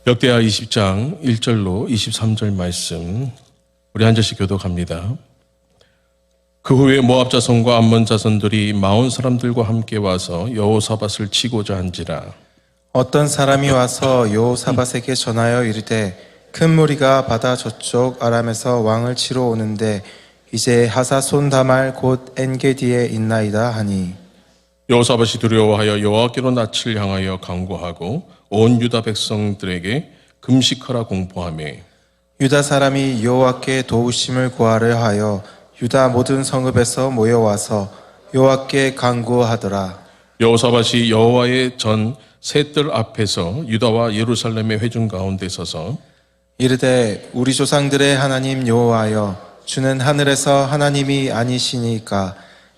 역대하 20장 1절로 23절 말씀 우리 한 절씩 교독합니다. 그 후에 모압 자손과 암몬 자손들이 마온 사람들과 함께 와서 여호사밧을 치고자 한지라. 어떤 사람이 와서 여호사밧에게 전하여 이르되 큰 무리가 바다 저쪽 아람에서 왕을 치러 오는데 이제 하사손 다말 곧 엔게디에 있나이다 하니, 여호사밧이 두려워하여 여호와께로 낯을 향하여 간구하고 온 유다 백성들에게 금식하라 공포하며, 유다 사람이 여호와께 도우심을 구하려 하여 유다 모든 성읍에서 모여와서 여호와께 간구하더라. 여호사밧이 여호와의 전 셋들 앞에서 유다와 예루살렘의 회중 가운데 서서 이르되 우리 조상들의 하나님 여호와여, 주는 하늘에서 하나님이 아니시니까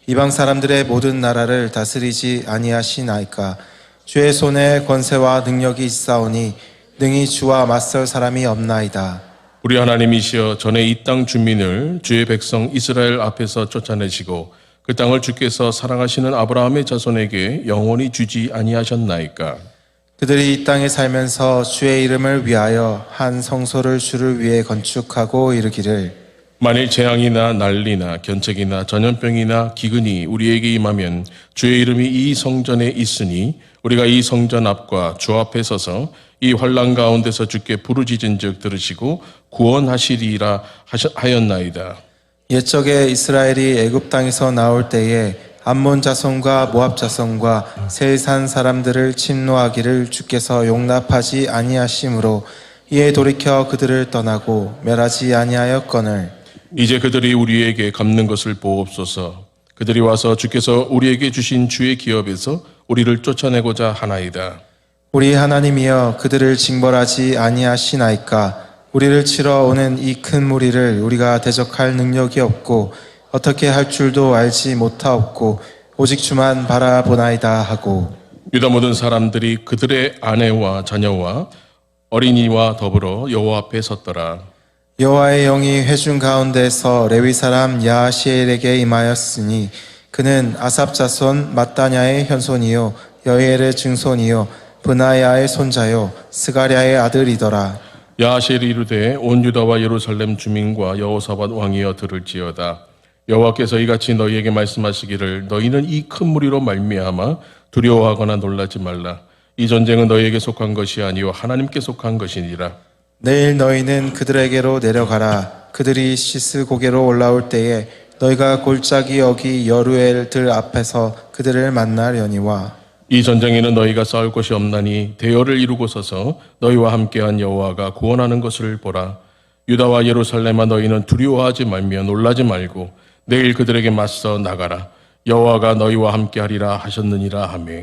이방 사람들의 모든 나라를 다스리지 아니하시나이까. 주의 손에 권세와 능력이 있사오니 능히 주와 맞설 사람이 없나이다. 우리 하나님이시여, 전에 이 땅 주민을 주의 백성 이스라엘 앞에서 쫓아내시고 그 땅을 주께서 사랑하시는 아브라함의 자손에게 영원히 주지 아니하셨나이까. 그들이 이 땅에 살면서 주의 이름을 위하여 한 성소를 주를 위해 건축하고 이르기를, 만일 재앙이나 난리나 견책이나 전염병이나 기근이 우리에게 임하면 주의 이름이 이 성전에 있으니 우리가 이 성전 앞과 주 앞에 서서 이 환난 가운데서 주께 부르짖은즉 들으시고 구원하시리라 하였나이다. 옛적에 이스라엘이 애굽 땅에서 나올 때에 암몬 자손과 모압 자손과 세일산 사람들을 침노하기를 주께서 용납하지 아니하심으로 이에 돌이켜 그들을 떠나고 멸하지 아니하였거늘, 이제 그들이 우리에게 갚는 것을 보옵소서. 그들이 와서 주께서 우리에게 주신 주의 기업에서 우리를 쫓아내고자 하나이다. 우리 하나님이여, 그들을 징벌하지 아니하시나이까. 우리를 치러 오는 이 큰 무리를 우리가 대적할 능력이 없고 어떻게 할 줄도 알지 못하옵고 오직 주만 바라보나이다 하고, 유다 모든 사람들이 그들의 아내와 자녀와 어린이와 더불어 여호와 앞에 섰더라. 여호와의 영이 회중 가운데서 레위 사람 야하시엘에게 임하였으니 그는 아삽 자손 마따냐의 현손이요 여히엘의 증손이요 브나야의 손자요 스가랴의 아들이더라. 야하시엘이 이르되 온 유다와 예루살렘 주민과 여호사밧 왕이여 들을지어다. 여호와께서 이같이 너희에게 말씀하시기를 너희는 이 큰 무리로 말미암아 두려워하거나 놀라지 말라. 이 전쟁은 너희에게 속한 것이 아니요 하나님께 속한 것이니라. 내일 너희는 그들에게로 내려가라. 그들이 시스 고개로 올라올 때에 너희가 골짜기 여기 여루엘들 앞에서 그들을 만나려니와, 이 전쟁에는 너희가 싸울 것이 없나니 대열을 이루고 서서 너희와 함께한 여호와가 구원하는 것을 보라. 유다와 예루살렘아, 너희는 두려워하지 말며 놀라지 말고 내일 그들에게 맞서 나가라. 여호와가 너희와 함께하리라 하셨느니라 하며,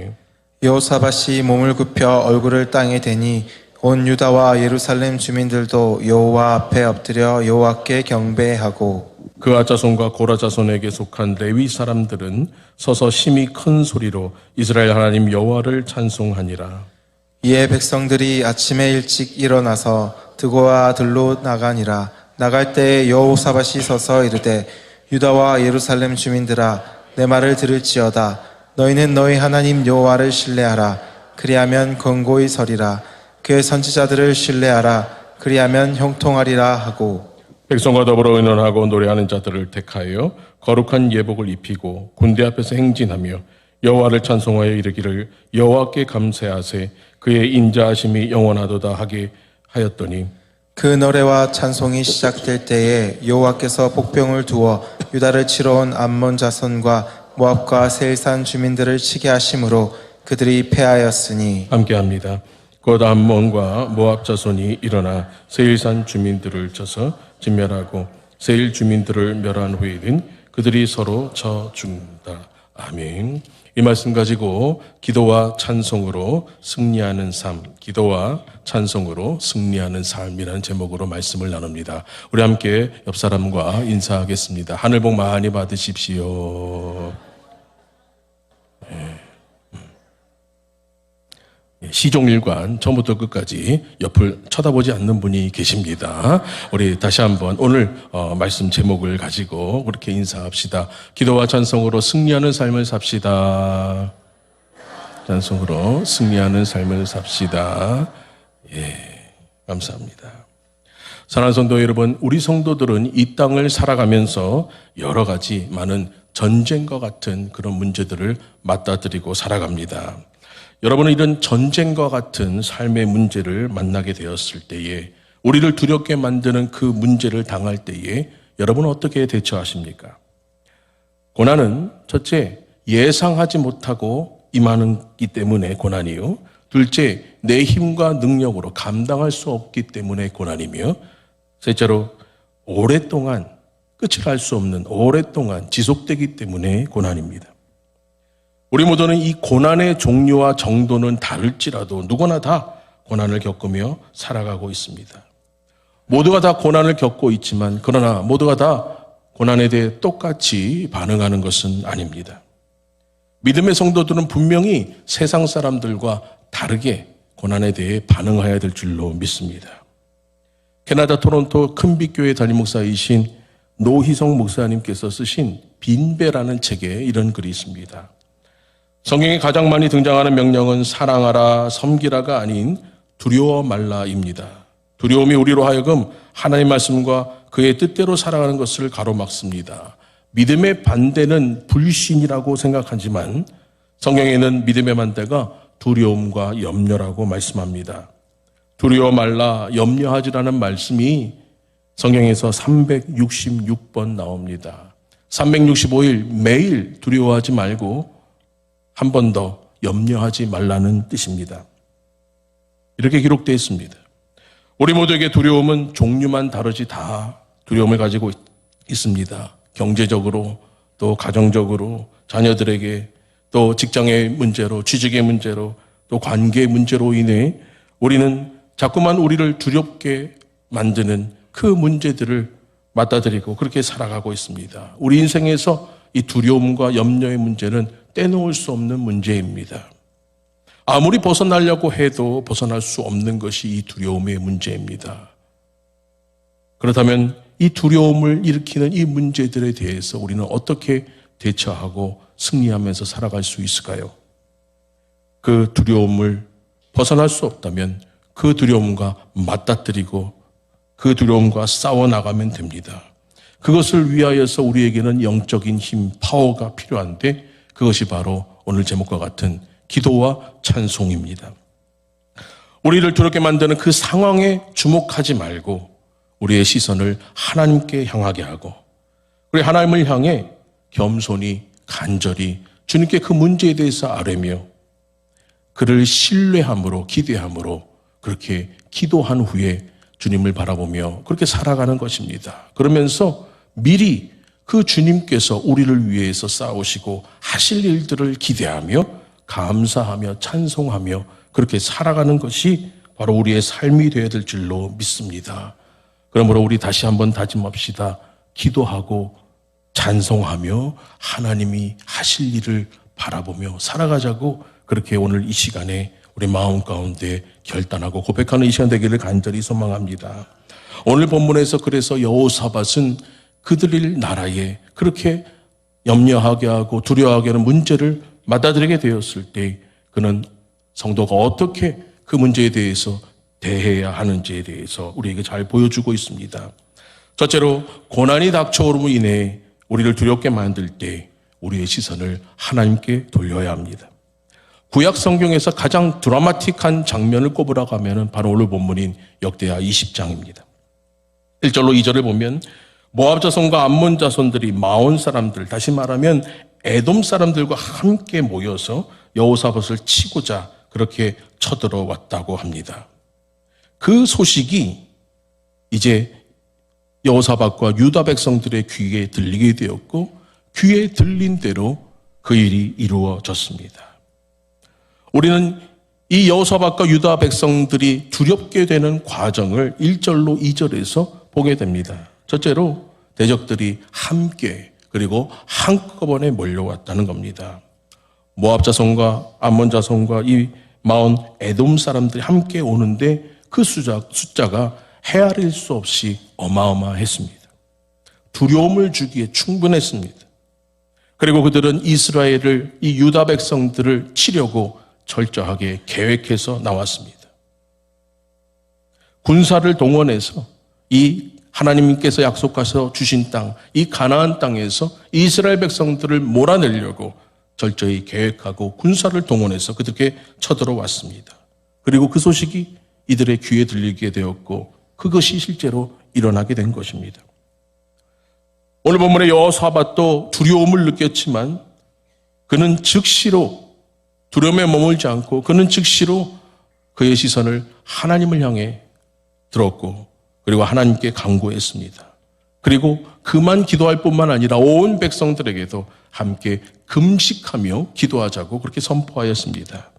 여호사밧이 몸을 굽혀 얼굴을 땅에 대니 온 유다와 예루살렘 주민들도 여호와 앞에 엎드려 여호와께 경배하고, 그아 자손과 고라 자손에게 속한 레위 사람들은 서서 심히 큰 소리로 이스라엘 하나님 여호와를 찬송하니라. 이에 백성들이 아침에 일찍 일어나서 드고와 들로 나가니라. 나갈 때에 여호사밧이 서서 이르되 유다와 예루살렘 주민들아, 내 말을 들을지어다. 너희는 너희 하나님 여호와를 신뢰하라. 그리하면 견고히 서리라. 그의 선지자들을 신뢰하라. 그리하면 형통하리라 하고, 백성과 더불어 의논하고 노래하는 자들을 택하여 거룩한 예복을 입히고 군대 앞에서 행진하며 여호와를 찬송하여 이르기를 여호와께 감사하세. 그의 인자하심이 영원하도다 하게 하였더니, 그 노래와 찬송이 시작될 때에 여호와께서 복병을 두어 유다를 치러 온 암몬 자손과 모압과 세일산 주민들을 치게 하심으로 그들이 패하였으니, 함께합니다. 곧 암몬과 모압 자손이 일어나 세일산 주민들을 쳐서 진멸하고 세일 주민들을 멸한 후에는 그들이 서로 쳐 죽는다. 아멘. 이 말씀 가지고 기도와 찬송으로 승리하는 삶, 기도와 찬송으로 승리하는 삶이라는 제목으로 말씀을 나눕니다. 우리 함께 옆 사람과 인사하겠습니다. 하늘 복 많이 받으십시오. 시종일관 처음부터 끝까지 옆을 쳐다보지 않는 분이 계십니다. 우리 다시 한번 오늘 말씀 제목을 가지고 그렇게 인사합시다. 기도와 찬송으로 승리하는 삶을 삽시다. 찬송으로 승리하는 삶을 삽시다. 예. 감사합니다. 사랑하는 성도 여러분, 우리 성도들은 이 땅을 살아가면서 여러 가지 많은 전쟁과 같은 그런 문제들을 맞닥뜨리고 살아갑니다. 여러분은 이런 전쟁과 같은 삶의 문제를 만나게 되었을 때에 우리를 두렵게 만드는 그 문제를 당할 때에 여러분은 어떻게 대처하십니까? 고난은 첫째, 예상하지 못하고 임하기 때문에 고난이요. 둘째, 내 힘과 능력으로 감당할 수 없기 때문에 고난이며, 셋째로 오랫동안 끝을 알 수 없는 오랫동안 지속되기 때문에 고난입니다. 우리 모두는 이 고난의 종류와 정도는 다를지라도 누구나 다 고난을 겪으며 살아가고 있습니다. 모두가 다 고난을 겪고 있지만 그러나 모두가 다 고난에 대해 똑같이 반응하는 것은 아닙니다. 믿음의 성도들은 분명히 세상 사람들과 다르게 고난에 대해 반응해야 될 줄로 믿습니다. 캐나다 토론토 큰빛교회 담임 목사이신 노희성 목사님께서 쓰신 빈배라는 책에 이런 글이 있습니다. 성경에 가장 많이 등장하는 명령은 사랑하라, 섬기라가 아닌 두려워 말라입니다. 두려움이 우리로 하여금 하나님의 말씀과 그의 뜻대로 살아가는 것을 가로막습니다. 믿음의 반대는 불신이라고 생각하지만 성경에는 믿음의 반대가 두려움과 염려라고 말씀합니다. 두려워 말라, 염려하지라는 말씀이 성경에서 366번 나옵니다. 365일 매일 두려워하지 말고 한 번 더 염려하지 말라는 뜻입니다. 이렇게 기록되어 있습니다. 우리 모두에게 두려움은 종류만 다르지 다 두려움을 가지고 있습니다. 경제적으로, 또 가정적으로, 자녀들에게, 또 직장의 문제로, 취직의 문제로, 또 관계의 문제로 인해 우리는 자꾸만 우리를 두렵게 만드는 그 문제들을 맞닥뜨리고 그렇게 살아가고 있습니다. 우리 인생에서 이 두려움과 염려의 문제는 떼놓을 수 없는 문제입니다. 아무리 벗어나려고 해도 벗어날 수 없는 것이 이 두려움의 문제입니다. 그렇다면 이 두려움을 일으키는 이 문제들에 대해서 우리는 어떻게 대처하고 승리하면서 살아갈 수 있을까요? 그 두려움을 벗어날 수 없다면 그 두려움과 맞닥뜨리고 그 두려움과 싸워나가면 됩니다. 그것을 위하여서 우리에게는 영적인 힘, 파워가 필요한데 그것이 바로 오늘 제목과 같은 기도와 찬송입니다. 우리를 두렵게 만드는 그 상황에 주목하지 말고 우리의 시선을 하나님께 향하게 하고 우리 하나님을 향해 겸손히 간절히 주님께 그 문제에 대해서 아뢰며 그를 신뢰함으로 기대함으로 그렇게 기도한 후에 주님을 바라보며 그렇게 살아가는 것입니다. 그러면서 미리 그 주님께서 우리를 위해서 싸우시고 하실 일들을 기대하며 감사하며 찬송하며 그렇게 살아가는 것이 바로 우리의 삶이 되어야 될 줄로 믿습니다. 그러므로 우리 다시 한번 다짐합시다. 기도하고 찬송하며 하나님이 하실 일을 바라보며 살아가자고 그렇게 오늘 이 시간에 우리 마음 가운데 결단하고 고백하는 이 시간 되기를 간절히 소망합니다. 오늘 본문에서 그래서 여호사밧은 그들의 나라에 그렇게 염려하게 하고 두려워하게 하는 문제를 맞닥뜨리게 되었을 때 그는 성도가 어떻게 그 문제에 대해서 대해야 하는지에 대해서 우리에게 잘 보여주고 있습니다. 첫째로 고난이 닥쳐오름으로 인해 우리를 두렵게 만들 때 우리의 시선을 하나님께 돌려야 합니다. 구약 성경에서 가장 드라마틱한 장면을 꼽으라고 하면 바로 오늘 본문인 역대하 20장입니다. 1절로 2절을 보면 모압 자손과 암몬 자손들이 마온 사람들, 다시 말하면 에돔 사람들과 함께 모여서 여호사밧을 치고자 그렇게 쳐들어왔다고 합니다. 그 소식이 이제 여호사밧과 유다 백성들의 귀에 들리게 되었고 귀에 들린 대로 그 일이 이루어졌습니다. 우리는 이 여호사밧과 유다 백성들이 두렵게 되는 과정을 1절로 2절에서 보게 됩니다. 첫째로 대적들이 함께 그리고 한꺼번에 몰려왔다는 겁니다. 모압 자손과 암몬 자손과 이 마온 에돔 사람들이 함께 오는데 그 숫자가 헤아릴 수 없이 어마어마했습니다. 두려움을 주기에 충분했습니다. 그리고 그들은 이스라엘을 이 유다 백성들을 치려고 철저하게 계획해서 나왔습니다. 군사를 동원해서 이 하나님께서 약속하셔 주신 땅, 이 가나안 땅에서 이스라엘 백성들을 몰아내려고 철저히 계획하고 군사를 동원해서 그들에게 쳐들어왔습니다. 그리고 그 소식이 이들의 귀에 들리게 되었고 그것이 실제로 일어나게 된 것입니다. 오늘 본문의 여호사밧도 두려움을 느꼈지만 그는 즉시로 두려움에 머물지 않고 그는 즉시로 그의 시선을 하나님을 향해 들었고 그리고 하나님께 간구했습니다. 그리고 그만 기도할 뿐만 아니라 온 백성들에게도 함께 금식하며 기도하자고 그렇게 선포하였습니다.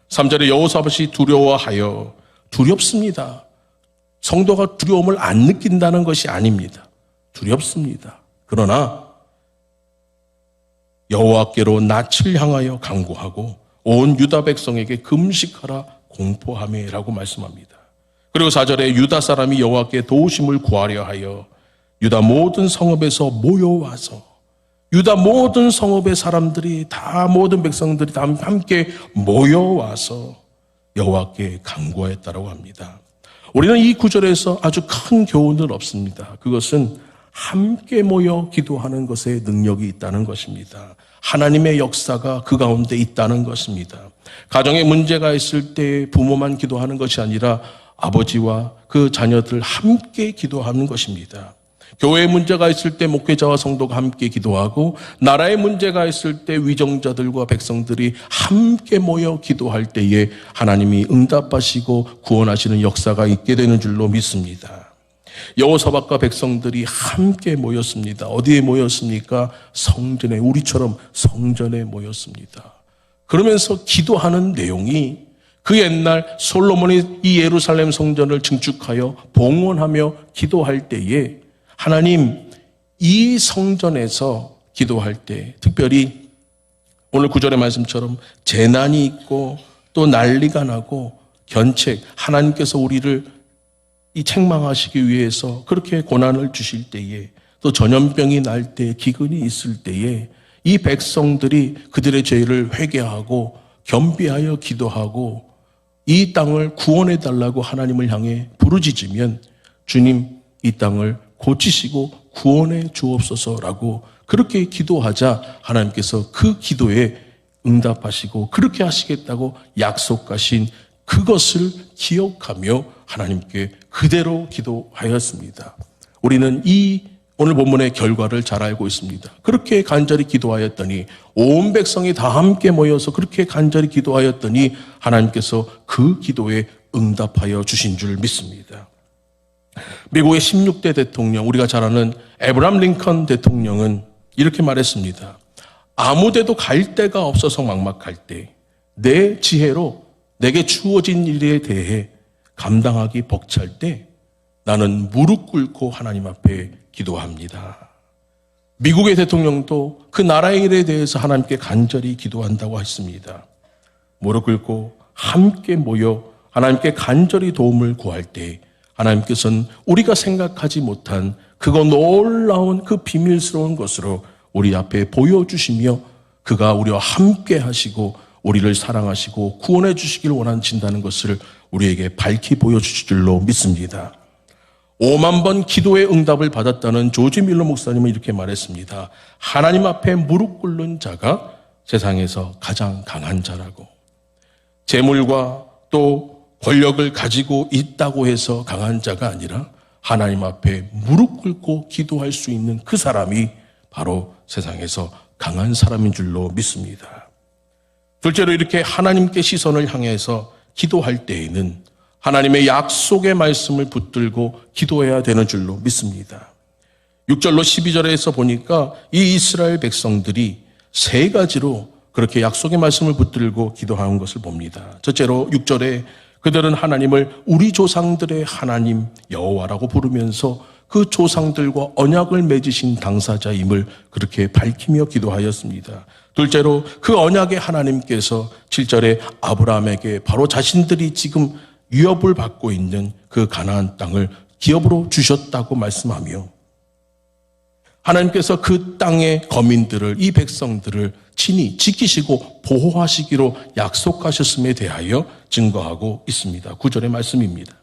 3절에 여호사밧이 두려워하여 두렵습니다. 성도가 두려움을 안 느낀다는 것이 아닙니다. 두렵습니다. 그러나 여호와께로 낯을 향하여 간구하고 온 유다 백성에게 금식하라 공포하매라고 말씀합니다. 그리고 4절에 유다 사람이 여호와께 도우심을 구하려 하여 유다 모든 성읍에서 모여와서 유다 모든 성읍의 사람들이 다 모든 백성들이 다 함께 모여와서 여호와께 간구하였다고 합니다. 우리는 이 구절에서 아주 큰 교훈을 얻습니다. 그것은 함께 모여 기도하는 것에 능력이 있다는 것입니다. 하나님의 역사가 그 가운데 있다는 것입니다. 가정에 문제가 있을 때 부모만 기도하는 것이 아니라 아버지와 그 자녀들 함께 기도하는 것입니다. 교회에 문제가 있을 때 목회자와 성도가 함께 기도하고 나라에 문제가 있을 때 위정자들과 백성들이 함께 모여 기도할 때에 하나님이 응답하시고 구원하시는 역사가 있게 되는 줄로 믿습니다. 여호사밧과 백성들이 함께 모였습니다. 어디에 모였습니까? 성전에, 우리처럼 성전에 모였습니다. 그러면서 기도하는 내용이 그 옛날 솔로몬이 이 예루살렘 성전을 증축하여 봉헌하며 기도할 때에 하나님 이 성전에서 기도할 때 특별히 오늘 9절의 말씀처럼 재난이 있고 또 난리가 나고 견책, 하나님께서 우리를 이 책망하시기 위해서 그렇게 고난을 주실 때에 또 전염병이 날 때 기근이 있을 때에 이 백성들이 그들의 죄를 회개하고 겸비하여 기도하고 이 땅을 구원해 달라고 하나님을 향해 부르짖으면 주님 이 땅을 고치시고 구원해 주옵소서라고 그렇게 기도하자 하나님께서 그 기도에 응답하시고 그렇게 하시겠다고 약속하신 그것을 기억하며 하나님께 그대로 기도하였습니다. 우리는 이 오늘 본문의 결과를 잘 알고 있습니다. 그렇게 간절히 기도하였더니 온 백성이 다 함께 모여서 그렇게 간절히 기도하였더니 하나님께서 그 기도에 응답하여 주신 줄 믿습니다. 미국의 16대 대통령, 우리가 잘 아는 에브람 링컨 대통령은 이렇게 말했습니다. 아무 데도 갈 데가 없어서 막막할 때 내 지혜로 내게 주어진 일에 대해 감당하기 벅찰 때 나는 무릎 꿇고 하나님 앞에 기도합니다. 미국의 대통령도 그 나라의 일에 대해서 하나님께 간절히 기도한다고 했습니다. 무릎 꿇고 함께 모여 하나님께 간절히 도움을 구할 때 하나님께서는 우리가 생각하지 못한 그거 놀라운 그 비밀스러운 것으로 우리 앞에 보여주시며 그가 우리와 함께 하시고 우리를 사랑하시고 구원해 주시길 원하신다는 것을 우리에게 밝히 보여주실 줄로 믿습니다. 5만 번 기도의 응답을 받았다는 조지 밀러 목사님은 이렇게 말했습니다. 하나님 앞에 무릎 꿇는 자가 세상에서 가장 강한 자라고. 재물과 또 권력을 가지고 있다고 해서 강한 자가 아니라 하나님 앞에 무릎 꿇고 기도할 수 있는 그 사람이 바로 세상에서 강한 사람인 줄로 믿습니다. 둘째로 이렇게 하나님께 시선을 향해서 기도할 때에는 하나님의 약속의 말씀을 붙들고 기도해야 되는 줄로 믿습니다. 6절로 12절에서 보니까 이 이스라엘 백성들이 세 가지로 그렇게 약속의 말씀을 붙들고 기도하는 것을 봅니다. 첫째로 6절에 그들은 하나님을 우리 조상들의 하나님 여호와라고 부르면서 그 조상들과 언약을 맺으신 당사자임을 그렇게 밝히며 기도하였습니다. 둘째로 그 언약의 하나님께서 7절에 아브라함에게 바로 자신들이 지금 위협을 받고 있는 그 가나안 땅을 기업으로 주셨다고 말씀하며 하나님께서 그 땅의 거민들을 이 백성들을 친히 지키시고 보호하시기로 약속하셨음에 대하여 증거하고 있습니다. 9절의 말씀입니다.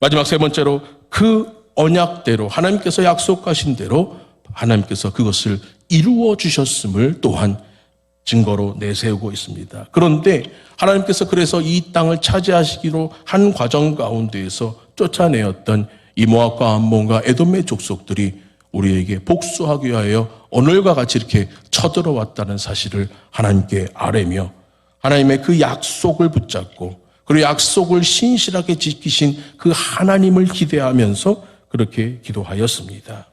마지막 세 번째로 그 언약대로 하나님께서 약속하신 대로 하나님께서 그것을 이루어 주셨음을 또한 증거로 내세우고 있습니다. 그런데 하나님께서 그래서 이 땅을 차지하시기로 한 과정 가운데에서 쫓아내었던 이 모압과 암몬과 에돔의 족속들이 우리에게 복수하기 위하여 오늘과 같이 이렇게 쳐들어왔다는 사실을 하나님께 아뢰며 하나님의 그 약속을 붙잡고 그리고 약속을 신실하게 지키신 그 하나님을 기대하면서 그렇게 기도하였습니다.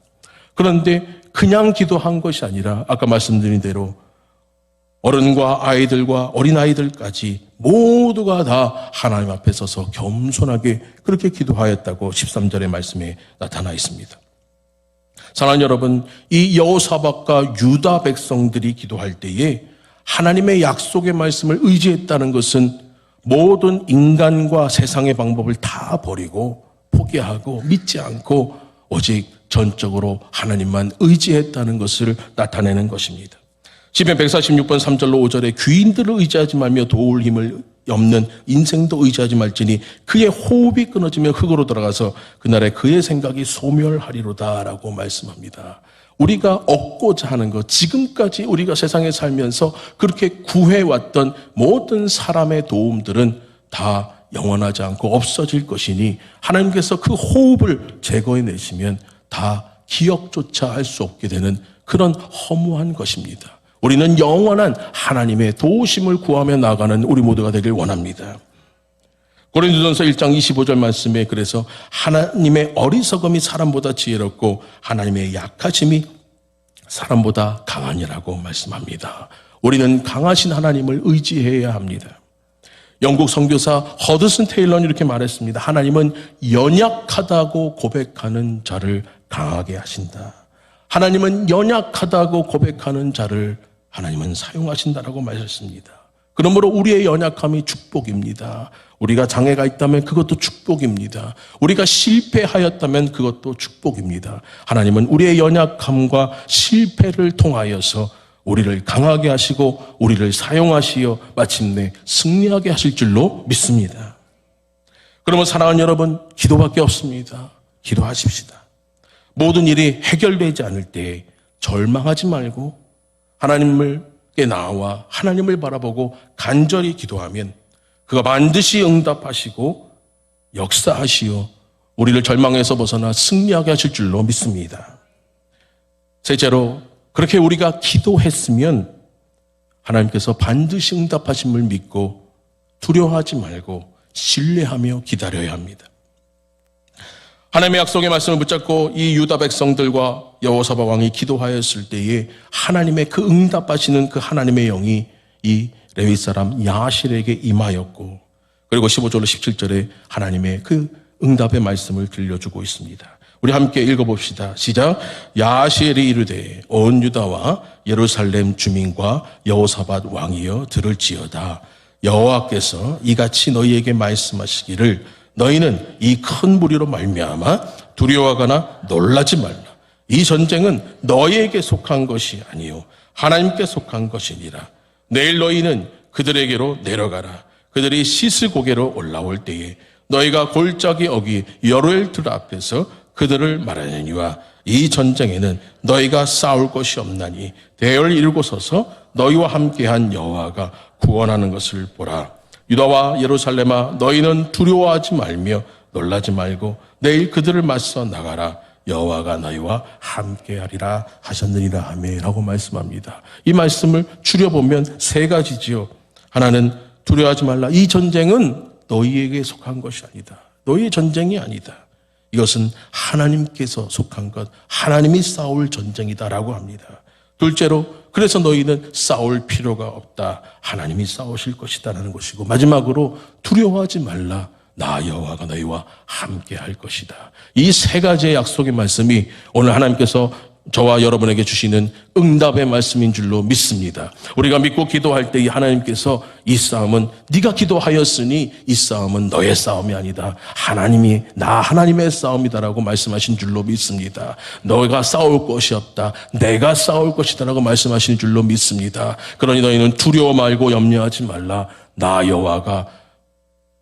그런데 그냥 기도한 것이 아니라 아까 말씀드린 대로 어른과 아이들과 어린아이들까지 모두가 다 하나님 앞에 서서 겸손하게 그렇게 기도하였다고 13절의 말씀에 나타나 있습니다. 사랑하는 여러분, 이 여호사밧과 유다 백성들이 기도할 때에 하나님의 약속의 말씀을 의지했다는 것은 모든 인간과 세상의 방법을 다 버리고 포기하고 믿지 않고 오직 전적으로 하나님만 의지했다는 것을 나타내는 것입니다. 시편 146편 3절로 5절에 귀인들을 의지하지 말며 도울 힘을 없는 인생도 의지하지 말지니 그의 호흡이 끊어지며 흙으로 돌아가서 그날에 그의 생각이 소멸하리로다 라고 말씀합니다. 우리가 얻고자 하는 것, 지금까지 우리가 세상에 살면서 그렇게 구해왔던 모든 사람의 도움들은 다 영원하지 않고 없어질 것이니 하나님께서 그 호흡을 제거해내시면 다 기억조차 할 수 없게 되는 그런 허무한 것입니다. 우리는 영원한 하나님의 도우심을 구하며 나가는 우리 모두가 되길 원합니다. 고린도전서 1장 25절 말씀에 그래서 하나님의 어리석음이 사람보다 지혜롭고 하나님의 약하심이 사람보다 강하니라고 말씀합니다. 우리는 강하신 하나님을 의지해야 합니다. 영국 선교사 허드슨 테일러는 이렇게 말했습니다. 하나님은 연약하다고 고백하는 자를 강하게 하신다. 하나님은 연약하다고 고백하는 자를 하나님은 사용하신다라고 말했습니다. 그러므로 우리의 연약함이 축복입니다. 우리가 장애가 있다면 그것도 축복입니다. 우리가 실패하였다면 그것도 축복입니다. 하나님은 우리의 연약함과 실패를 통하여서 우리를 강하게 하시고 우리를 사용하시어 마침내 승리하게 하실 줄로 믿습니다. 그러면 사랑하는 여러분, 기도밖에 없습니다. 기도하십시다. 모든 일이 해결되지 않을 때 절망하지 말고 하나님께 나와 하나님을 바라보고 간절히 기도하면 그가 반드시 응답하시고 역사하시어 우리를 절망에서 벗어나 승리하게 하실 줄로 믿습니다. 셋째로 그렇게 우리가 기도했으면 하나님께서 반드시 응답하심을 믿고 두려워하지 말고 신뢰하며 기다려야 합니다. 하나님의 약속의 말씀을 붙잡고 이 유다 백성들과 여호사밧 왕이 기도하였을 때에 하나님의 그 응답하시는 그 하나님의 영이 이 레위 사람 야실에게 임하였고 그리고 15절로 17절에 하나님의 그 응답의 말씀을 들려주고 있습니다. 우리 함께 읽어봅시다. 시작. 야실이 이르되 온 유다와 예루살렘 주민과 여호사밧 왕이여 들을지어다. 여호와께서 이같이 너희에게 말씀하시기를 너희는 이 큰 무리로 말미암아 두려워하거나 놀라지 말라. 이 전쟁은 너희에게 속한 것이 아니요 하나님께 속한 것이니라. 내일 너희는 그들에게로 내려가라. 그들이 시스고개로 올라올 때에 너희가 골짜기 어기 여로엘들 앞에서 그들을 말하느니와 이 전쟁에는 너희가 싸울 것이 없나니 대열을 이루고 서서 너희와 함께한 여호와가 구원하는 것을 보라. 유다와 예루살렘아 너희는 두려워하지 말며 놀라지 말고 내일 그들을 맞서 나가라. 여호와가 너희와 함께하리라 하셨느니라 하매라고 말씀합니다. 이 말씀을 줄여보면 세 가지지요. 하나는 두려워하지 말라. 이 전쟁은 너희에게 속한 것이 아니다. 너희의 전쟁이 아니다. 이것은 하나님께서 속한 것, 하나님이 싸울 전쟁이다라고 합니다. 둘째로 그래서 너희는 싸울 필요가 없다. 하나님이 싸우실 것이다라는 것이고 마지막으로 두려워하지 말라. 나 여호와가 너희와 함께 할 것이다. 이 세 가지의 약속의 말씀이 오늘 하나님께서 저와 여러분에게 주시는 응답의 말씀인 줄로 믿습니다. 우리가 믿고 기도할 때 이 하나님께서 이 싸움은 네가 기도하였으니 이 싸움은 너의 싸움이 아니다. 하나님의 싸움이다라고 말씀하신 줄로 믿습니다. 너가 싸울 것이 없다. 내가 싸울 것이다라고 말씀하신 줄로 믿습니다. 그러니 너희는 두려워 말고 염려하지 말라. 나 여호와가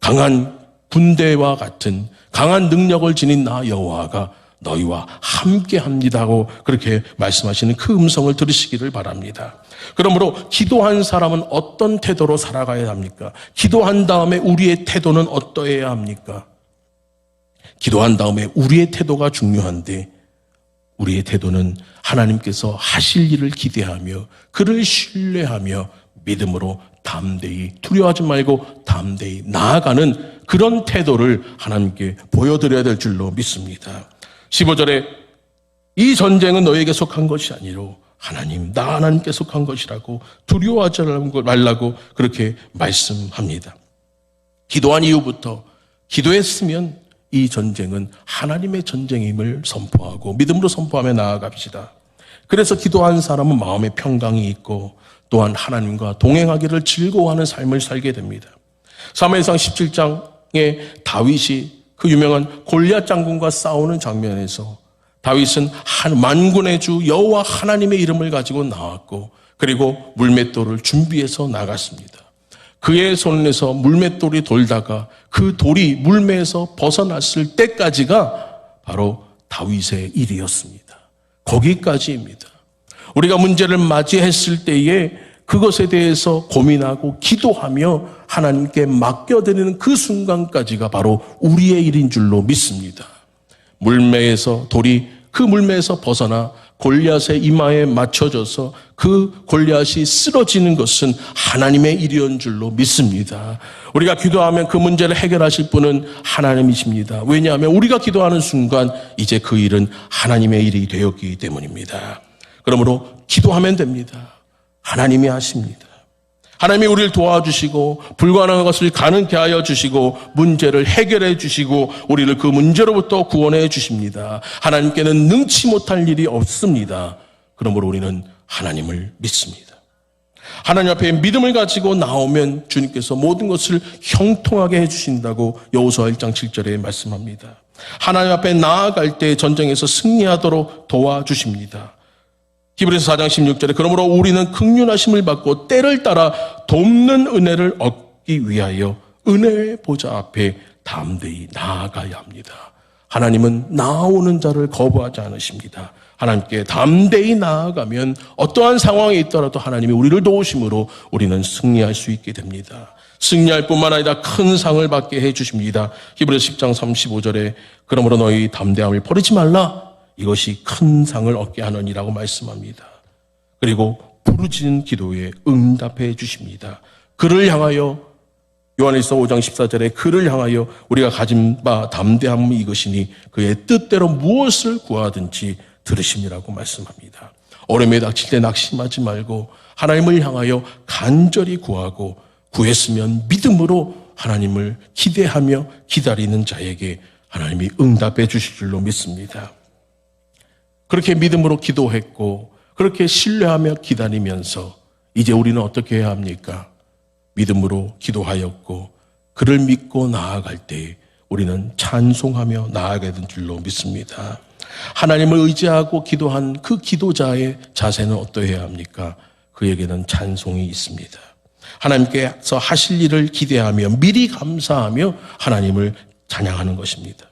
강한 군대와 같은 강한 능력을 지닌 나 여호와가 너희와 함께합니다 하고 그렇게 말씀하시는 그 음성을 들으시기를 바랍니다. 그러므로 기도한 사람은 어떤 태도로 살아가야 합니까? 기도한 다음에 우리의 태도는 어떠해야 합니까? 기도한 다음에 우리의 태도가 중요한데 우리의 태도는 하나님께서 하실 일을 기대하며 그를 신뢰하며 믿음으로 담대히 두려워하지 말고 담대히 나아가는 그런 태도를 하나님께 보여드려야 될 줄로 믿습니다. 15절에 이 전쟁은 너에게 속한 것이 아니로 하나님, 나 하나님께 속한 것이라고 두려워하지 말라고 그렇게 말씀합니다. 기도한 이후부터 기도했으면 이 전쟁은 하나님의 전쟁임을 선포하고 믿음으로 선포하며 나아갑시다. 그래서 기도한 사람은 마음의 평강이 있고 또한 하나님과 동행하기를 즐거워하는 삶을 살게 됩니다. 사무엘상 17장에 다윗이 그 유명한 골리앗 장군과 싸우는 장면에서 다윗은 만군의 주 여호와 하나님의 이름을 가지고 나왔고 그리고 물맷돌을 준비해서 나갔습니다. 그의 손에서 물맷돌이 돌다가 그 돌이 물매에서 벗어났을 때까지가 바로 다윗의 일이었습니다. 거기까지입니다. 우리가 문제를 맞이했을 때에 그것에 대해서 고민하고 기도하며 하나님께 맡겨드리는 그 순간까지가 바로 우리의 일인 줄로 믿습니다. 물매에서 돌이 그 물매에서 벗어나 골리앗의 이마에 맞춰져서 그 골리앗이 쓰러지는 것은 하나님의 일이었는 줄로 믿습니다. 우리가 기도하면 그 문제를 해결하실 분은 하나님이십니다. 왜냐하면 우리가 기도하는 순간 이제 그 일은 하나님의 일이 되었기 때문입니다. 그러므로 기도하면 됩니다. 하나님이 하십니다. 하나님이 우리를 도와주시고 불가능한 것을 가능케 하여 주시고 문제를 해결해 주시고 우리를 그 문제로부터 구원해 주십니다. 하나님께는 능치 못할 일이 없습니다. 그러므로 우리는 하나님을 믿습니다. 하나님 앞에 믿음을 가지고 나오면 주님께서 모든 것을 형통하게 해주신다고 여호수아 1장 7절에 말씀합니다. 하나님 앞에 나아갈 때 전쟁에서 승리하도록 도와주십니다. 히브리서 4장 16절에 그러므로 우리는 긍휼하심을 받고 때를 따라 돕는 은혜를 얻기 위하여 은혜의 보좌 앞에 담대히 나아가야 합니다. 하나님은 나오는 자를 거부하지 않으십니다. 하나님께 담대히 나아가면 어떠한 상황에 있더라도 하나님이 우리를 도우심으로 우리는 승리할 수 있게 됩니다. 승리할 뿐만 아니라 큰 상을 받게 해주십니다. 히브리서 10장 35절에 그러므로 너희 담대함을 버리지 말라. 이것이 큰 상을 얻게 하느니라고 말씀합니다. 그리고 부르짖은 기도에 응답해 주십니다. 그를 향하여 요한일서 5장 14절에 그를 향하여 우리가 가진 바 담대함이 이것이니 그의 뜻대로 무엇을 구하든지 들으심이라고 말씀합니다. 어려움에 닥칠 때 낙심하지 말고 하나님을 향하여 간절히 구하고 구했으면 믿음으로 하나님을 기대하며 기다리는 자에게 하나님이 응답해 주실 줄로 믿습니다. 그렇게 믿음으로 기도했고 그렇게 신뢰하며 기다리면서 이제 우리는 어떻게 해야 합니까? 믿음으로 기도하였고 그를 믿고 나아갈 때 우리는 찬송하며 나아가게 된 줄로 믿습니다. 하나님을 의지하고 기도한 그 기도자의 자세는 어떠해야 합니까? 그에게는 찬송이 있습니다. 하나님께서 하실 일을 기대하며 미리 감사하며 하나님을 찬양하는 것입니다.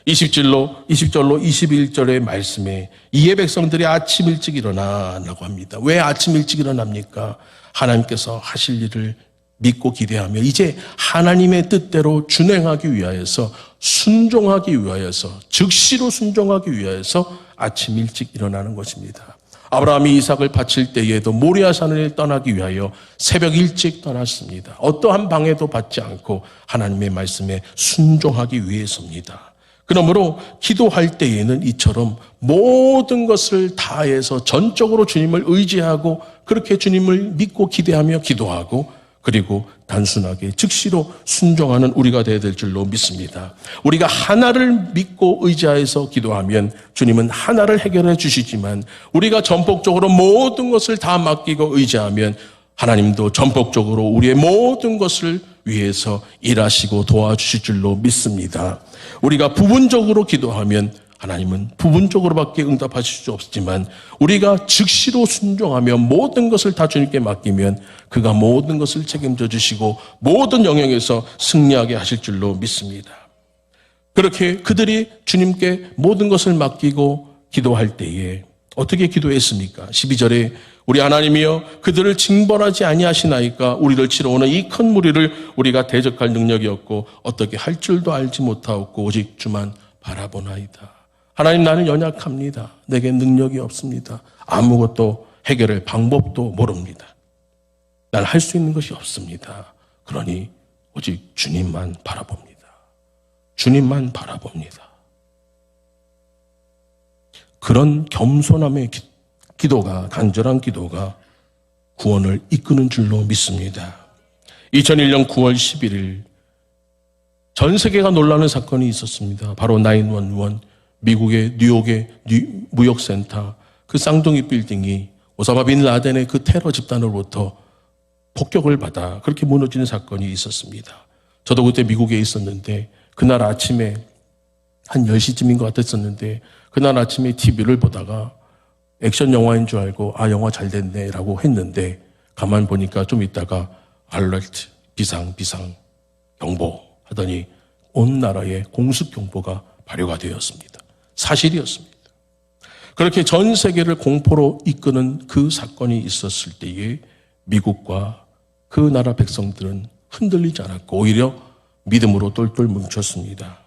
20절로 21절의 말씀에 이에 백성들이 아침 일찍 일어나라고 합니다. 왜 아침 일찍 일어납니까? 하나님께서 하실 일을 믿고 기대하며 이제 하나님의 뜻대로 준행하기 위하여서 순종하기 위하여서 즉시로 순종하기 위하여서 아침 일찍 일어나는 것입니다. 아브라함이 이삭을 바칠 때에도 모리아 산을 떠나기 위하여 새벽 일찍 떠났습니다. 어떠한 방해도 받지 않고 하나님의 말씀에 순종하기 위해서입니다. 그러므로 기도할 때에는 이처럼 모든 것을 다해서 전적으로 주님을 의지하고 그렇게 주님을 믿고 기대하며 기도하고 그리고 단순하게 즉시로 순종하는 우리가 되어야 될 줄로 믿습니다. 우리가 하나를 믿고 의지하여서 기도하면 주님은 하나를 해결해 주시지만 우리가 전폭적으로 모든 것을 다 맡기고 의지하면 하나님도 전폭적으로 우리의 모든 것을 위해서 일하시고 도와주실 줄로 믿습니다. 우리가 부분적으로 기도하면 하나님은 부분적으로밖에 응답하실 수 없지만 우리가 즉시로 순종하며 모든 것을 다 주님께 맡기면 그가 모든 것을 책임져 주시고 모든 영역에서 승리하게 하실 줄로 믿습니다. 그렇게 그들이 주님께 모든 것을 맡기고 기도할 때에 어떻게 기도했습니까? 12절에 우리 하나님이여 그들을 징벌하지 아니하시나이까 우리를 치러 오는 이 큰 무리를 우리가 대적할 능력이 없고 어떻게 할 줄도 알지 못하옵고 오직 주만 바라보나이다. 하나님, 나는 연약합니다. 내게 능력이 없습니다. 아무것도 해결할 방법도 모릅니다. 난 할 수 있는 것이 없습니다. 그러니 오직 주님만 바라봅니다. 주님만 바라봅니다. 그런 겸손함의 기도가, 간절한 기도가 구원을 이끄는 줄로 믿습니다. 2001년 9월 11일 전 세계가 놀라는 사건이 있었습니다. 바로 911, 미국의 뉴욕의 무역센터 그 쌍둥이 빌딩이 오사마 빈 라덴의 그 테러 집단으로부터 폭격을 받아 그렇게 무너지는 사건이 있었습니다. 저도 그때 미국에 있었는데 그날 아침에 한 10시쯤인 것 같았었는데 그날 아침에 TV를 보다가 액션 영화인 줄 알고 아, 영화 잘 됐네 라고 했는데 가만 보니까 좀 있다가 알러트, 비상 경보 하더니 온 나라에 공습 경보가 발효가 되었습니다. 사실이었습니다. 그렇게 전 세계를 공포로 이끄는 그 사건이 있었을 때에 미국과 그 나라 백성들은 흔들리지 않았고 오히려 믿음으로 똘똘 뭉쳤습니다.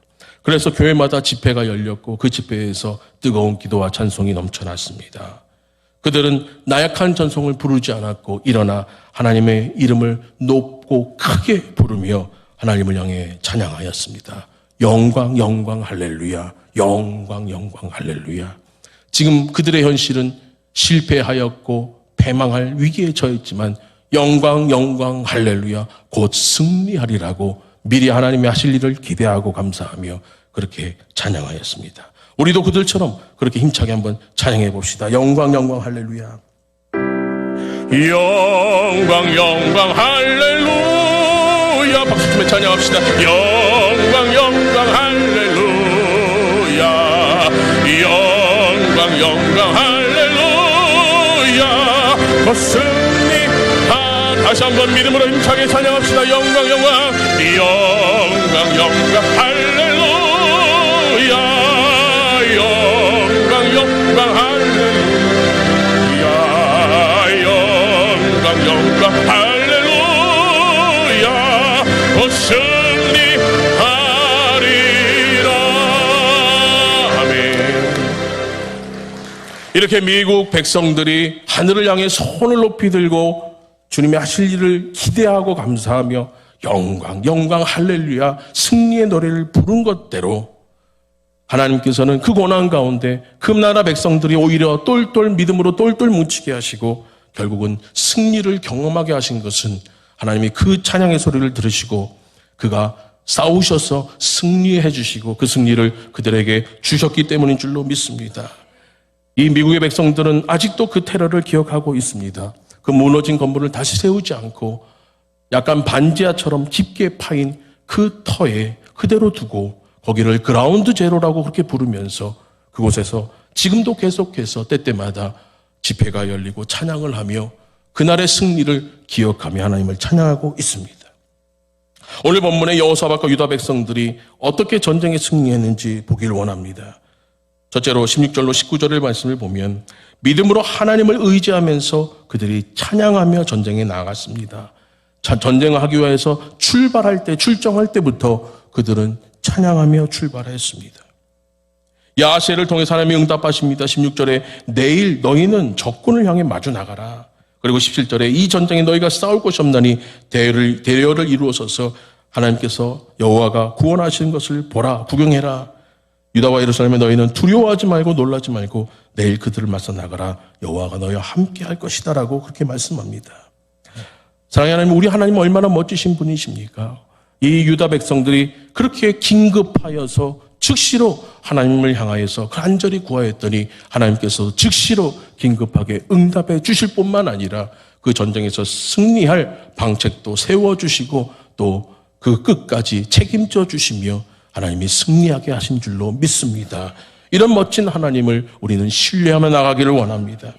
그래서 교회마다 집회가 열렸고 그 집회에서 뜨거운 기도와 찬송이 넘쳐났습니다. 그들은 나약한 전송을 부르지 않았고 일어나 하나님의 이름을 높고 크게 부르며 하나님을 향해 찬양하였습니다. 영광 영광 할렐루야, 영광 영광 할렐루야. 지금 그들의 현실은 실패하였고 패망할 위기에 처했지만 영광 영광 할렐루야 곧 승리하리라고 미리 하나님이 하실 일을 기대하고 감사하며 그렇게 찬양하였습니다. 우리도 그들처럼 그렇게 힘차게 한번 찬양해 봅시다. 영광 영광 할렐루야. 영광 영광 할렐루야. 박수 치며 찬양합시다. 영광 영광 할렐루야. 영광 영광 할렐루야. 승리. 다시 한번 믿음으로 힘차게 찬양합시다. 영광 영광 영광 영광 할렐루야. 영광 영광 할렐루야. 영광 영광 할렐루야. 승리하리라. 아멘. 이렇게 미국 백성들이 하늘을 향해 손을 높이 들고 주님이 하실 일을 기대하고 감사하며 영광 영광 할렐루야 승리의 노래를 부른 것대로 하나님께서는 그 고난 가운데 그 나라 백성들이 오히려 똘똘 믿음으로 똘똘 뭉치게 하시고 결국은 승리를 경험하게 하신 것은 하나님이 그 찬양의 소리를 들으시고 그가 싸우셔서 승리해 주시고 그 승리를 그들에게 주셨기 때문인 줄로 믿습니다. 이 미국의 백성들은 아직도 그 테러를 기억하고 있습니다. 그 무너진 건물을 다시 세우지 않고 약간 반지하처럼 깊게 파인 그 터에 그대로 두고 거기를 그라운드 제로라고 그렇게 부르면서 그곳에서 지금도 계속해서 때때마다 집회가 열리고 찬양을 하며 그날의 승리를 기억하며 하나님을 찬양하고 있습니다. 오늘 본문의 여호사밧과 유다 백성들이 어떻게 전쟁에 승리했는지 보길 원합니다. 첫째로 16절로 19절의 말씀을 보면 믿음으로 하나님을 의지하면서 그들이 찬양하며 전쟁에 나아갔습니다. 전쟁을 하기 위해서 출정할 때부터 그들은 찬양하며 출발했습니다. 야세를 통해서 하나님이 응답하십니다. 16절에 내일 너희는 적군을 향해 마주 나가라. 그리고 17절에 이 전쟁에 너희가 싸울 곳이 없나니 대열을 이루어서서 하나님께서 여호와가 구원하시는 것을 보라, 구경해라. 유다와 예루살렘에 너희는 두려워하지 말고 놀라지 말고 내일 그들을 맞서 나가라. 여호와가 너희와 함께 할 것이다 라고 그렇게 말씀합니다. 사랑하는 하나님, 우리 하나님은 얼마나 멋지신 분이십니까? 이 유다 백성들이 그렇게 긴급하여서 즉시로 하나님을 향하여서 간절히 구하였더니 하나님께서 즉시로 긴급하게 응답해 주실 뿐만 아니라 그 전쟁에서 승리할 방책도 세워주시고 또 그 끝까지 책임져 주시며 하나님이 승리하게 하신 줄로 믿습니다. 이런 멋진 하나님을 우리는 신뢰하며 나가기를 원합니다.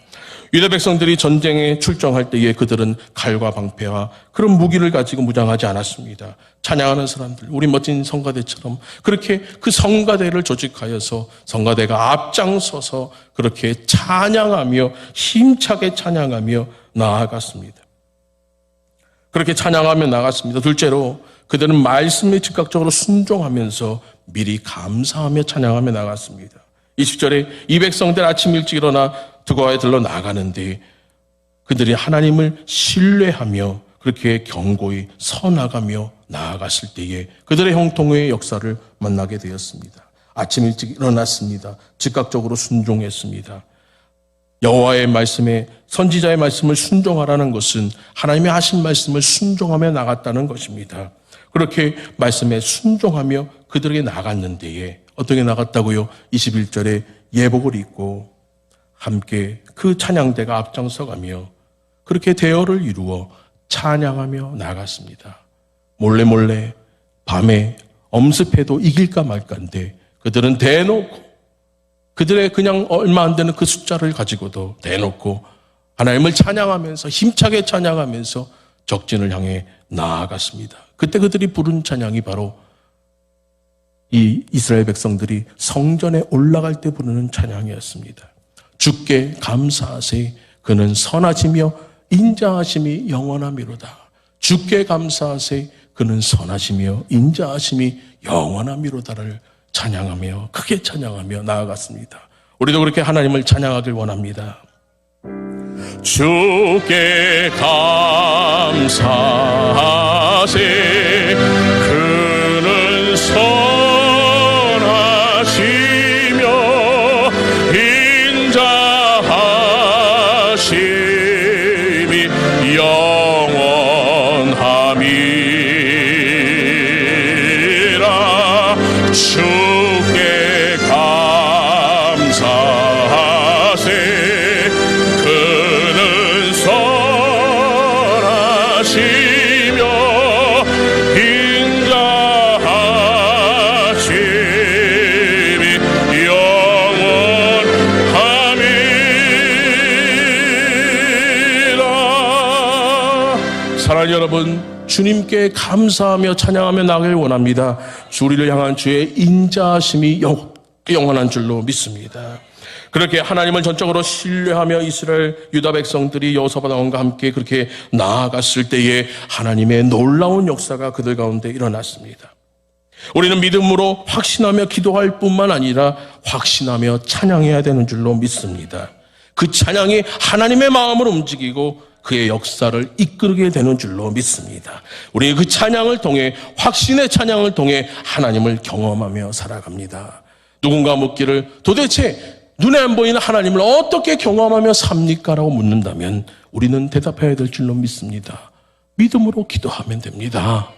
유다 백성들이 전쟁에 출정할 때에 그들은 칼과 방패와 그런 무기를 가지고 무장하지 않았습니다. 찬양하는 사람들, 우리 멋진 성가대처럼 그렇게 그 성가대를 조직하여서 성가대가 앞장서서 그렇게 찬양하며 힘차게 찬양하며 나아갔습니다. 그렇게 찬양하며 나갔습니다. 둘째로 그들은 말씀에 즉각적으로 순종하면서 미리 감사하며 찬양하며 나갔습니다. 20절에 이 백성들 아침 일찍 일어나 드고아에 들러 나가는데 그들이 하나님을 신뢰하며 그렇게 견고히 서나가며 나아갔을 때에 그들의 형통의 역사를 만나게 되었습니다. 아침 일찍 일어났습니다. 즉각적으로 순종했습니다. 여호와의 말씀에 선지자의 말씀을 순종하라는 것은 하나님의 하신 말씀을 순종하며 나갔다는 것입니다. 그렇게 말씀에 순종하며 그들에게 나갔는데에 어떻게 나갔다고요? 21절에 예복을 입고 함께 그 찬양대가 앞장서가며 그렇게 대열을 이루어 찬양하며 나갔습니다. 몰래 밤에 엄습해도 이길까 말까인데 그들은 대놓고 그들의 그냥 얼마 안 되는 그 숫자를 가지고도 대놓고 하나님을 찬양하면서 힘차게 찬양하면서 적진을 향해 나아갔습니다. 그때 그들이 부른 찬양이 바로 이 이스라엘 백성들이 성전에 올라갈 때 부르는 찬양이었습니다. 주께 감사하세 그는 선하시며 인자하심이 영원하미로다. 주께 감사하세 그는 선하시며 인자하심이 영원하미로다를 찬양하며 크게 찬양하며 나아갔습니다. 우리도 그렇게 하나님을 찬양하길 원합니다. 주께 감사하세 그는 선하시며 인자하심이 영원함이라. 주께 감사하세 그는 선하시며 인자하심이 영원함이라. 사랑하는 여러분, 주님께 감사하며 찬양하며 나가길 원합니다. 우리를 향한 주의 인자하심이 영원한 줄로 믿습니다. 그렇게 하나님을 전적으로 신뢰하며 이스라엘 유다 백성들이 여호사밧 왕과 함께 그렇게 나아갔을 때에 하나님의 놀라운 역사가 그들 가운데 일어났습니다. 우리는 믿음으로 확신하며 기도할 뿐만 아니라 확신하며 찬양해야 되는 줄로 믿습니다. 그 찬양이 하나님의 마음을 움직이고 그의 역사를 이끌게 되는 줄로 믿습니다. 우리 그 찬양을 통해 확신의 찬양을 통해 하나님을 경험하며 살아갑니다. 누군가 묻기를 도대체 눈에 안 보이는 하나님을 어떻게 경험하며 삽니까? 라고 묻는다면 우리는 대답해야 될 줄로 믿습니다. 믿음으로 기도하면 됩니다.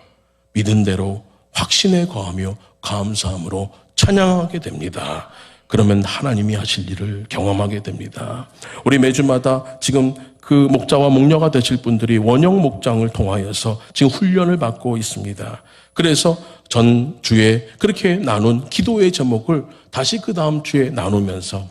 믿은 대로 확신에 거하며 감사함으로 찬양하게 됩니다. 그러면 하나님이 하실 일을 경험하게 됩니다. 우리 매주마다 지금 그 목자와 목녀가 되실 분들이 원형 목장을 통하여서 지금 훈련을 받고 있습니다. 그래서 전주에 그렇게 나눈 기도의 제목을 다시 그 다음 주에 나누면서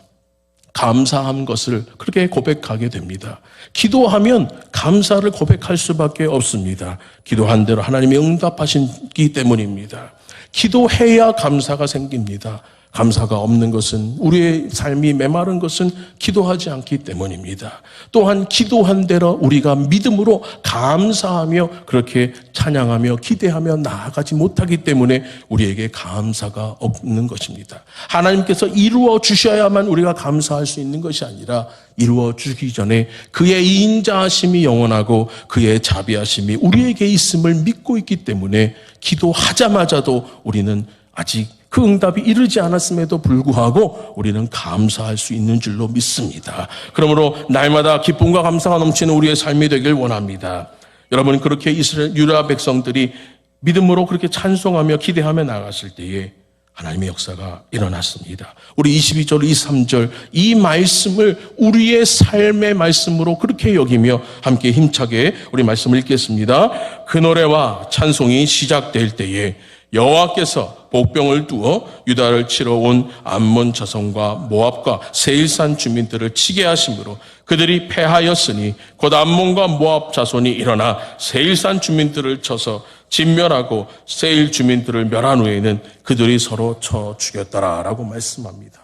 감사한 것을 그렇게 고백하게 됩니다. 기도하면 감사를 고백할 수밖에 없습니다. 기도한 대로 하나님이 응답하시기 때문입니다. 기도해야 감사가 생깁니다. 감사가 없는 것은 우리의 삶이 메마른 것은 기도하지 않기 때문입니다. 또한 기도한 대로 우리가 믿음으로 감사하며 그렇게 찬양하며 기대하며 나아가지 못하기 때문에 우리에게 감사가 없는 것입니다. 하나님께서 이루어 주셔야만 우리가 감사할 수 있는 것이 아니라 이루어 주기 전에 그의 인자하심이 영원하고 그의 자비하심이 우리에게 있음을 믿고 있기 때문에 기도하자마자도 우리는 아직 그 응답이 이르지 않았음에도 불구하고 우리는 감사할 수 있는 줄로 믿습니다. 그러므로 날마다 기쁨과 감사가 넘치는 우리의 삶이 되길 원합니다. 여러분, 그렇게 이스라엘 유다 백성들이 믿음으로 그렇게 찬송하며 기대하며 나갔을 때에 하나님의 역사가 일어났습니다. 우리 22절, 23절 이 말씀을 우리의 삶의 말씀으로 그렇게 여기며 함께 힘차게 우리 말씀을 읽겠습니다. 그 노래와 찬송이 시작될 때에 여호와께서 복병을 두어 유다를 치러 온 암몬 자손과 모압과 세일산 주민들을 치게 하심으로 그들이 패하였으니 곧 암몬과 모압 자손이 일어나 세일산 주민들을 쳐서 진멸하고 세일 주민들을 멸한 후에는 그들이 서로 쳐 죽였더라라고 말씀합니다.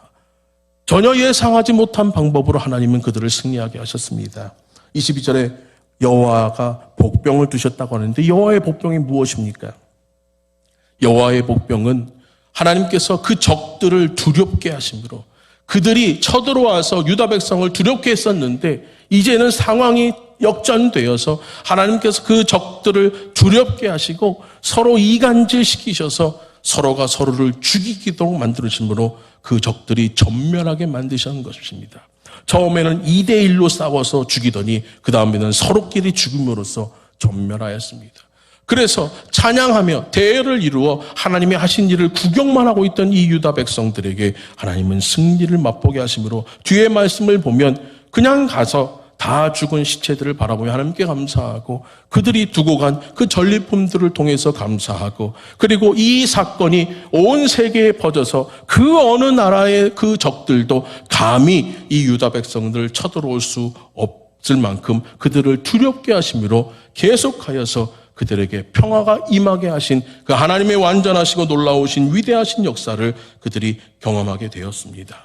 전혀 예상하지 못한 방법으로 하나님은 그들을 승리하게 하셨습니다. 22절에 여호와가 복병을 두셨다고 하는데 여호와의 복병이 무엇입니까? 여호와의 복병은 하나님께서 그 적들을 두렵게 하심으로 그들이 쳐들어와서 유다 백성을 두렵게 했었는데 이제는 상황이 역전되어서 하나님께서 그 적들을 두렵게 하시고 서로 이간질시키셔서 서로가 서로를 죽이도록 만드심으로 그 적들이 전멸하게 만드신 것입니다. 처음에는 2대1로 싸워서 죽이더니 그 다음에는 서로끼리 죽음으로써 전멸하였습니다. 그래서 찬양하며 대회를 이루어 하나님이 하신 일을 구경만 하고 있던 이 유다 백성들에게 하나님은 승리를 맛보게 하심으로 뒤에 말씀을 보면 그냥 가서 다 죽은 시체들을 바라보며 하나님께 감사하고 그들이 두고 간 그 전리품들을 통해서 감사하고 그리고 이 사건이 온 세계에 퍼져서 그 어느 나라의 그 적들도 감히 이 유다 백성들을 쳐들어올 수 없을 만큼 그들을 두렵게 하심으로 계속하여서 그들에게 평화가 임하게 하신 그 하나님의 완전하시고 놀라우신 위대하신 역사를 그들이 경험하게 되었습니다.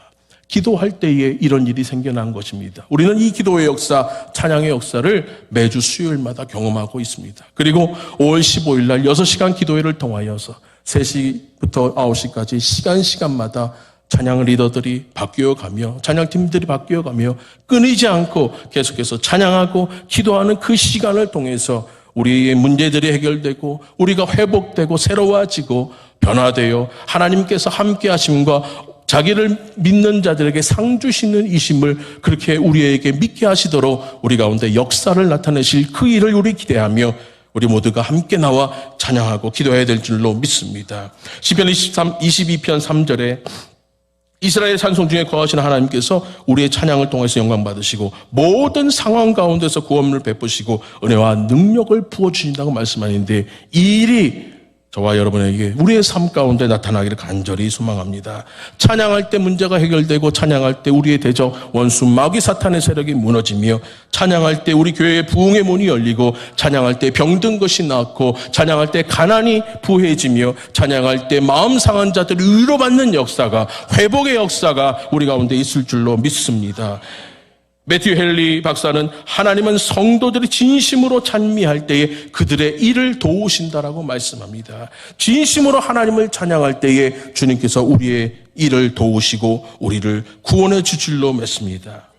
기도할 때에 이런 일이 생겨난 것입니다. 우리는 이 기도의 역사, 찬양의 역사를 매주 수요일마다 경험하고 있습니다. 그리고 5월 15일 날 6시간 기도회를 통하여서 3시부터 9시까지 시간마다 찬양 리더들이 바뀌어가며 찬양팀들이 바뀌어가며 끊이지 않고 계속해서 찬양하고 기도하는 그 시간을 통해서 우리의 문제들이 해결되고 우리가 회복되고 새로워지고 변화되어 하나님께서 함께 하심과 자기를 믿는 자들에게 상 주시는 이심을 그렇게 우리에게 믿게 하시도록 우리 가운데 역사를 나타내실 그 일을 우리 기대하며 우리 모두가 함께 나와 찬양하고 기도해야 될 줄로 믿습니다. 시편 22편 3절에 이스라엘 산성 중에 거하신 하나님께서 우리의 찬양을 통해서 영광 받으시고 모든 상황 가운데서 구원을 베푸시고 은혜와 능력을 부어주신다고 말씀하는데 이 일이 저와 여러분에게 우리의 삶 가운데 나타나기를 간절히 소망합니다. 찬양할 때 문제가 해결되고 찬양할 때 우리의 대적 원수 마귀 사탄의 세력이 무너지며 찬양할 때 우리 교회의 부흥의 문이 열리고 찬양할 때 병든 것이 낫고 찬양할 때 가난이 부해지며 찬양할 때 마음 상한 자들을 위로받는 역사가 회복의 역사가 우리 가운데 있을 줄로 믿습니다. 매튜 헨리 박사는 하나님은 성도들이 진심으로 찬미할 때에 그들의 일을 도우신다라고 말씀합니다. 진심으로 하나님을 찬양할 때에 주님께서 우리의 일을 도우시고 우리를 구원해 줄 줄로 믿습니다.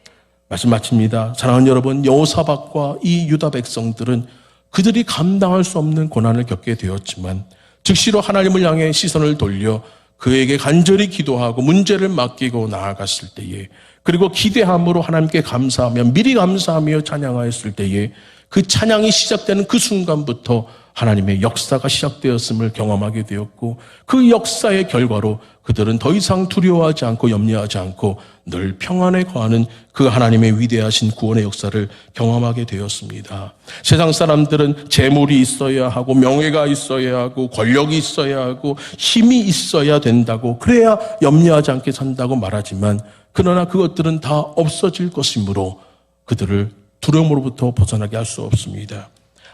말씀 마칩니다. 사랑하는 여러분, 여호사밧과 이 유다 백성들은 그들이 감당할 수 없는 고난을 겪게 되었지만 즉시로 하나님을 향해 시선을 돌려 그에게 간절히 기도하고 문제를 맡기고 나아갔을 때에 그리고 기대함으로 하나님께 감사하며 미리 감사하며 찬양하였을 때에 그 찬양이 시작되는 그 순간부터 하나님의 역사가 시작되었음을 경험하게 되었고 그 역사의 결과로 그들은 더 이상 두려워하지 않고 염려하지 않고 늘 평안에 거하는 그 하나님의 위대하신 구원의 역사를 경험하게 되었습니다. 세상 사람들은 재물이 있어야 하고 명예가 있어야 하고 권력이 있어야 하고 힘이 있어야 된다고 그래야 염려하지 않게 산다고 말하지만 그러나 그것들은 다 없어질 것이므로 그들을 두려움으로부터 벗어나게 할 수 없습니다.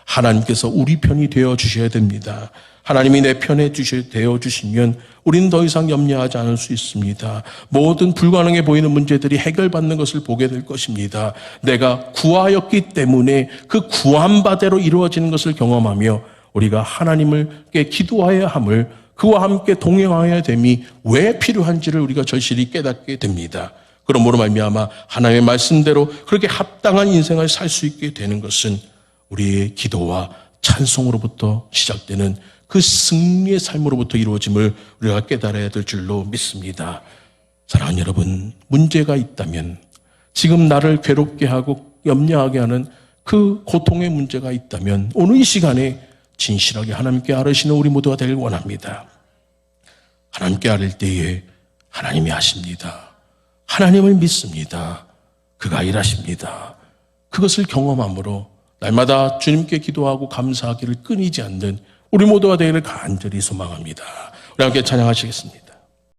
하나님께서 우리 편이 되어 주셔야 됩니다. 하나님이 내 편에 되어 주시면 우리는 더 이상 염려하지 않을 수 있습니다. 모든 불가능해 보이는 문제들이 해결받는 것을 보게 될 것입니다. 내가 구하였기 때문에 그 구한 바대로 이루어지는 것을 경험하며 우리가 하나님께 기도해야 함을 그와 함께 동행하여야 됨이 왜 필요한지를 우리가 절실히 깨닫게 됩니다. 그러므로 말미암아 하나님의 말씀대로 그렇게 합당한 인생을 살 수 있게 되는 것은 우리의 기도와 찬송으로부터 시작되는 그 승리의 삶으로부터 이루어짐을 우리가 깨달아야 될 줄로 믿습니다. 사랑하는 여러분, 문제가 있다면 지금 나를 괴롭게 하고 염려하게 하는 그 고통의 문제가 있다면 오늘 이 시간에 진실하게 하나님께 아뢰시는 우리 모두가 되길 원합니다. 하나님께 아뢰 때에 하나님이 하십니다. 하나님을 믿습니다. 그가 일하십니다. 그것을 경험함으로 날마다 주님께 기도하고 감사하기를 끊이지 않는 우리 모두가 되기를 간절히 소망합니다. 우리 함께 찬양하시겠습니다.